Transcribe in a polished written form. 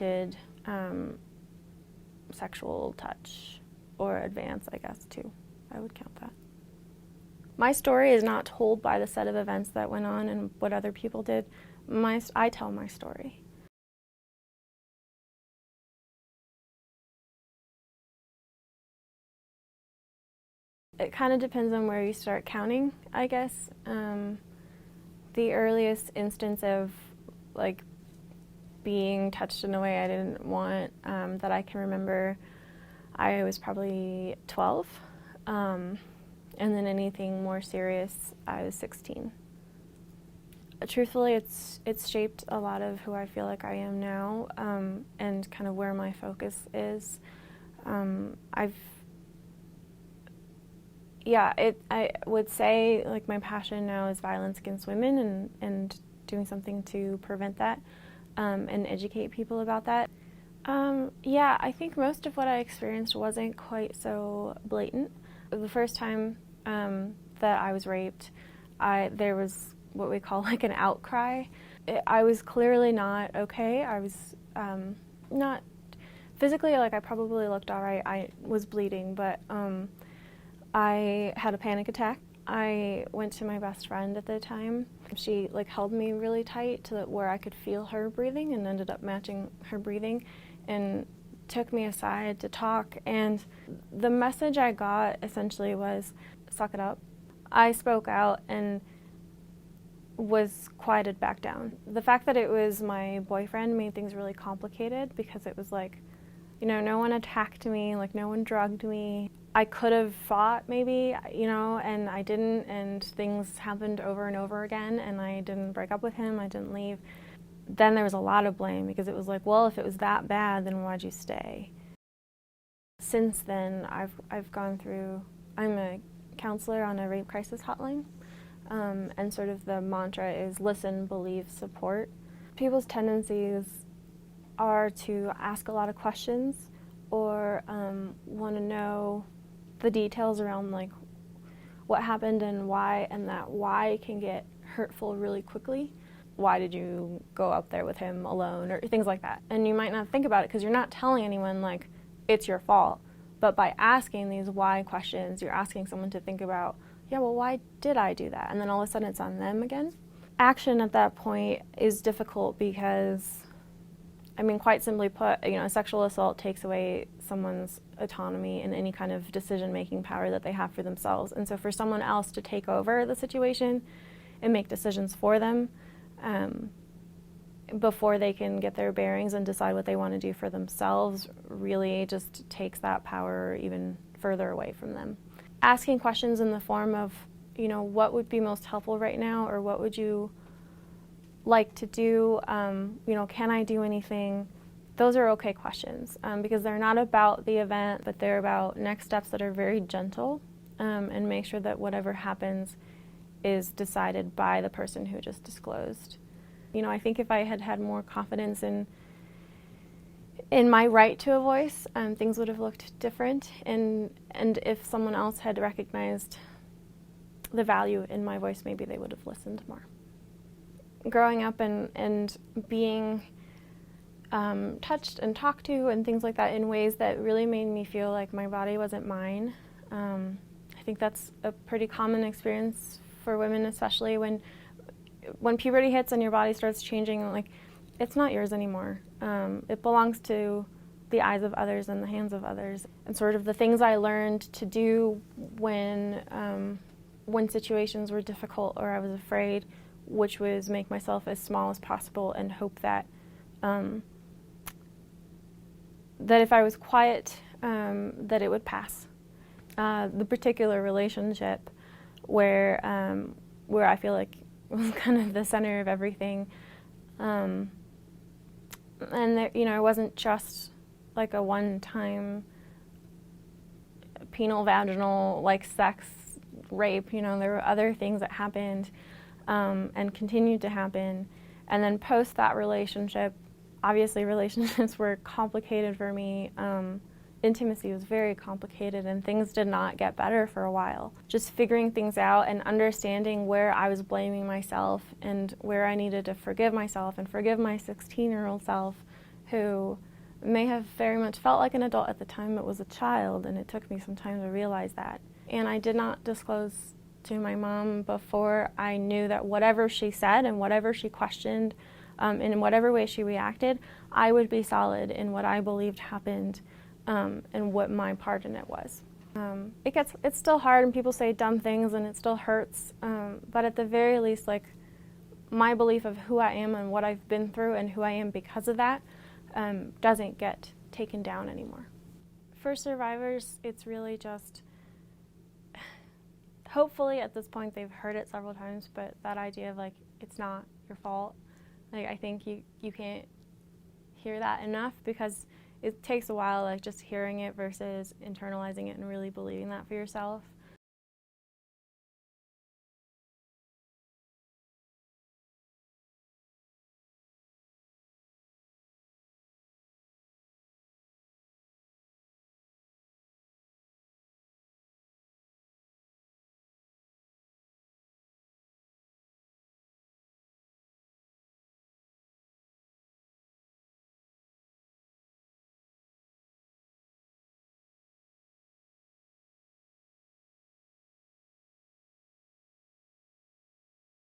unwanted sexual touch or advance, I guess, too. I would count that. My story is not told by the set of events that went on and what other people did. I tell my story. It kind of depends on where you start counting, I guess. The earliest instance of like being touched in a way I didn't want that I can remember, I was probably 12. And then anything more serious, I was 16. Truthfully, it's shaped a lot of who I feel like I am now, and kind of where my focus is. I would say like my passion now is violence against women and doing something to prevent that, and educate people about that. I think most of what I experienced wasn't quite so blatant. The first time that I was raped, there was what we call like an outcry. I was clearly not okay. I was not physically, like I probably looked all right. I was bleeding, but I had a panic attack. I went to my best friend at the time. She like held me really tight to where I could feel her breathing and ended up matching her breathing and took me aside to talk. And the message I got essentially was, suck it up. I spoke out and was quieted back down. The fact that it was my boyfriend made things really complicated because it was like, you know, no one attacked me, like no one drugged me. I could have fought maybe, you know, and I didn't, and things happened over and over again, and I didn't break up with him, I didn't leave. Then there was a lot of blame because it was like, well, if it was that bad, then why'd you stay? Since then, I've gone through, I'm a counselor on a rape crisis hotline, and sort of the mantra is listen, believe, support. People's tendencies are to ask a lot of questions or want to know the details around like what happened and why, and that why can get hurtful really quickly. Why did you go up there with him alone, or things like that? And you might not think about it because you're not telling anyone like it's your fault. But by asking these why questions, you're asking someone to think about, yeah, well, why did I do that? And then all of a sudden it's on them again. Action at that point is difficult because, I mean, quite simply put, you know, a sexual assault takes away someone's autonomy and any kind of decision-making power that they have for themselves. And so for someone else to take over the situation and make decisions for them before they can get their bearings and decide what they want to do for themselves really just takes that power even further away from them. Asking questions in the form of, you know, what would be most helpful right now, or what would you like to do, you know, can I do anything? Those are okay questions because they're not about the event, but they're about next steps that are very gentle, and make sure that whatever happens is decided by the person who just disclosed. You know, I think if I had had more confidence in my right to a voice, things would have looked different, and if someone else had recognized the value in my voice, maybe they would have listened more. Growing up and being touched and talked to and things like that in ways that really made me feel like my body wasn't mine. I think that's a pretty common experience for women, especially when puberty hits and your body starts changing. Like, it's not yours anymore. It belongs to the eyes of others and the hands of others. And sort of the things I learned to do when situations were difficult or I was afraid, which was make myself as small as possible and hope that that if I was quiet, that it would pass. The particular relationship where I feel like was kind of the center of everything, and there, you know, it wasn't just like a one-time penile vaginal like sex rape. You know, there were other things that happened and continued to happen. And then post that relationship, obviously relationships were complicated for me. Intimacy was very complicated and things did not get better for a while. Just figuring things out and understanding where I was blaming myself and where I needed to forgive myself and forgive my 16-year-old self who may have very much felt like an adult at the time but was a child, and it took me some time to realize that. And I did not disclose to my mom before I knew that whatever she said and whatever she questioned, and in whatever way she reacted, I would be solid in what I believed happened, and what my part in it was. It's still hard, and people say dumb things, and it still hurts. But at the very least, like, my belief of who I am and what I've been through and who I am because of that doesn't get taken down anymore. For survivors, it's really just, hopefully at this point they've heard it several times, but that idea of, like, it's not your fault. Like, I think you can't hear that enough, because it takes a while, like, just hearing it versus internalizing it and really believing that for yourself.